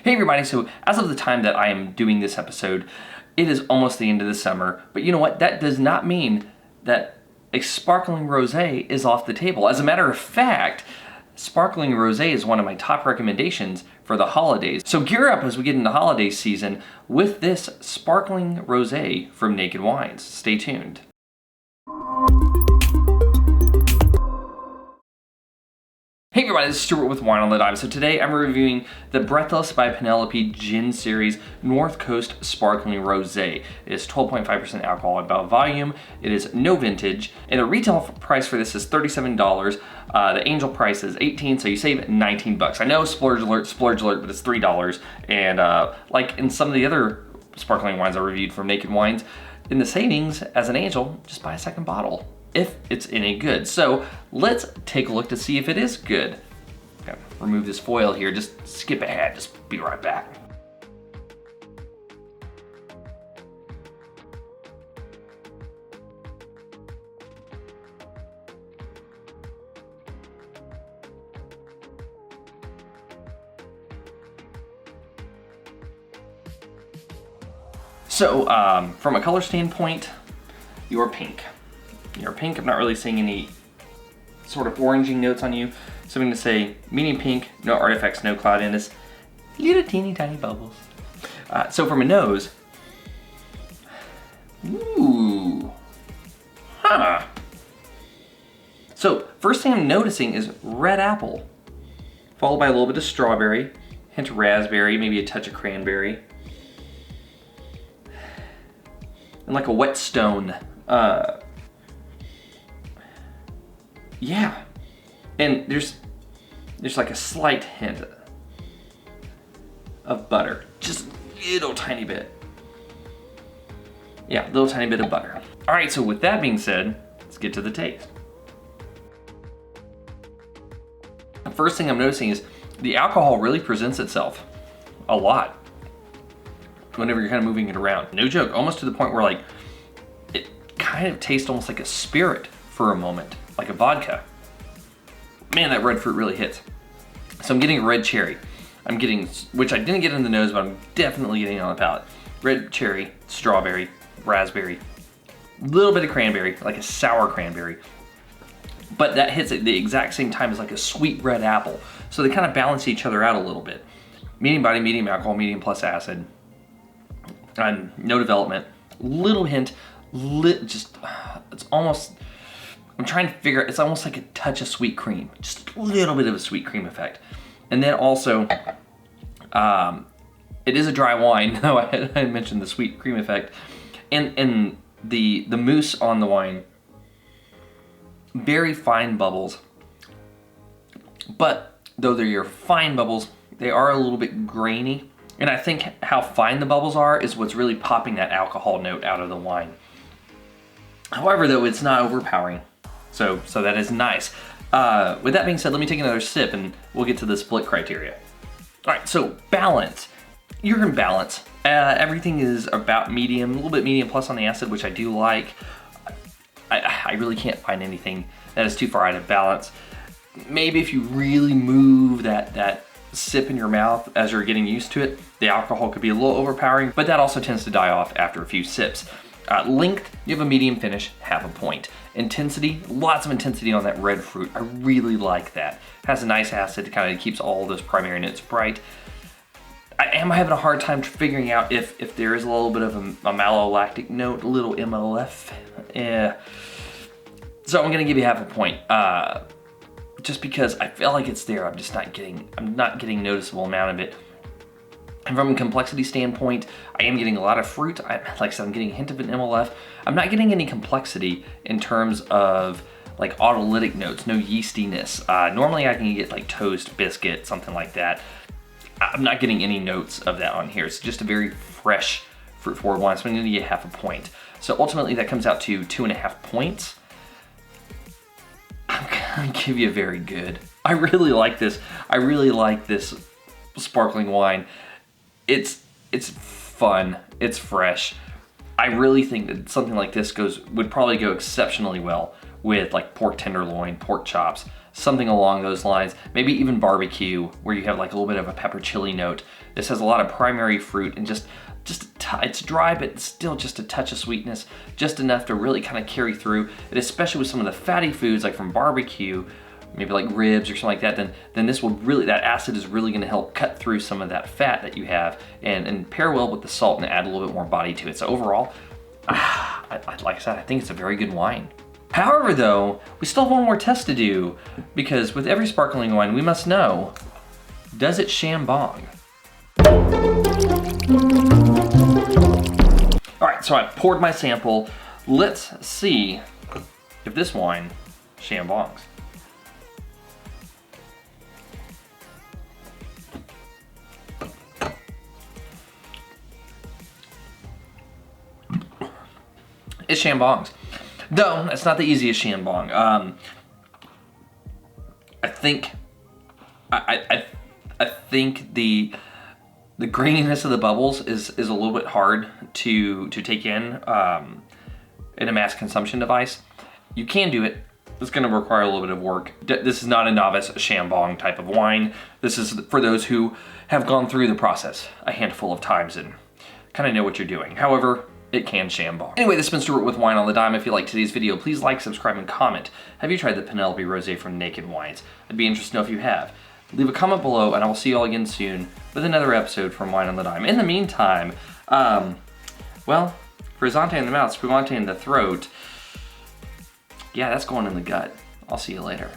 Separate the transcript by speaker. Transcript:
Speaker 1: Hey everybody, so as of the time that I am doing this episode, it is almost the end of the summer, but you know what? That does not mean that a sparkling rosé is off the table. As a matter of fact, sparkling rosé is one of my top recommendations for the holidays. So gear up as we get into holiday season with this sparkling rosé from Naked Wines. Stay tuned. Hey everybody, this is Stuart with Wine on the Dive. So today I'm reviewing the Breathless by Penelope Gin Series North Coast Sparkling Rosé. It is 12.5% alcohol by volume. It is no vintage, and the retail price for this is $37. The angel price is $18, so you save $19. I know, splurge alert, but it's $3. And like in some of the other sparkling wines I reviewed from Naked Wines, in the savings as an angel, just buy a second bottle, if it's any good. So let's take a look to see if it is good. Okay, remove this foil here, just skip ahead, just be right back. So from a color standpoint, you're pink. You're pink. I'm not really seeing any sort of oranging notes on you. So I'm going to say medium pink, no artifacts, no cloudiness, little teeny tiny bubbles. So from a nose, ooh, huh. So first thing I'm noticing is red apple, followed by a little bit of strawberry, hint of raspberry, maybe a touch of cranberry, and like a wet stone. Yeah, and there's like a slight hint of butter, just a little tiny bit. Yeah, a little tiny bit of butter. All right, so with that being said, let's get to the taste. The first thing I'm noticing is the alcohol really presents itself a lot whenever you're kind of moving it around. No joke, almost to the point where like it kind of tastes almost like a spirit for a moment. Like a vodka. Man, that red fruit really hits. So I'm getting a red cherry. I'm getting, which I didn't get in the nose, but I'm definitely getting on the palate. Red cherry, strawberry, raspberry, a little bit of cranberry, like a sour cranberry. But that hits at the exact same time as like a sweet red apple. So they kind of balance each other out a little bit. Medium body, medium alcohol, medium plus acid. And no development. Little hint, it's almost, I'm trying to figure out, it's almost like a touch of sweet cream, just a little bit of a sweet cream effect. And then also, it is a dry wine, though I mentioned the sweet cream effect. And the mousse on the wine, very fine bubbles. But though they're your fine bubbles, they are a little bit grainy. And I think how fine the bubbles are is what's really popping that alcohol note out of the wine. However, though, it's not overpowering. So that is nice. With that being said, let me take another sip and we'll get to the split criteria. All right, so balance. You're in balance. Everything is about medium, a little bit medium plus on the acid, which I do like. I really can't find anything that is too far out of balance. Maybe if you really move that sip in your mouth as you're getting used to it, the alcohol could be a little overpowering, but that also tends to die off after a few sips. Length, you have a medium finish, half a point. Intensity, lots of intensity on that red fruit. I really like that. Has a nice acid that kind of keeps all those primary notes bright. I am having a hard time figuring out if there is a little bit of a malolactic note, a little MLF. So I'm gonna give you half a point. Just because I feel like it's there, I'm not getting a noticeable amount of it. And from a complexity standpoint, I am getting a lot of fruit. Like I said, I'm getting a hint of an MLF. I'm not getting any complexity in terms of like autolytic notes, no yeastiness. Normally I can get like toast, biscuit, something like that. I'm not getting any notes of that on here. It's just a very fresh fruit forward wine, so I'm gonna give you half a point. So ultimately that comes out to 2.5 points. I'm gonna give you a very good. I really like this. I really like this sparkling wine. It's fun, it's fresh. I really think that something like this would probably go exceptionally well with like pork tenderloin, pork chops, something along those lines. Maybe even barbecue, where you have like a little bit of a pepper chili note. This has a lot of primary fruit and just it's dry, but still just a touch of sweetness, just enough to really kind of carry through. And especially with some of the fatty foods like from barbecue, maybe like ribs or something like that, then this will really, that acid is really gonna help cut through some of that fat that you have and pair well with the salt and add a little bit more body to it. So overall, like I said, I think it's a very good wine. However though, we still have one more test to do, because with every sparkling wine, we must know, does it chambong? All right, so I poured my sample. Let's see if this wine chambongs. It chambongs. Though, it's not the easiest chambong. I think the graininess of the bubbles is a little bit hard to take in a mass consumption device. You can do it. It's going to require a little bit of work. This is not a novice chambong type of wine. This is for those who have gone through the process a handful of times and kind of know what you're doing. However, it can chambong. Anyway, this has been Stuart with Wine on the Dime. If you liked today's video, please like, subscribe, and comment. Have you tried the Penelope Rosé from Naked Wines? I'd be interested to know if you have. Leave a comment below, and I will see you all again soon with another episode from Wine on the Dime. In the meantime, well, frizzante in the mouth, spumante in the throat. Yeah, that's going in the gut. I'll see you later.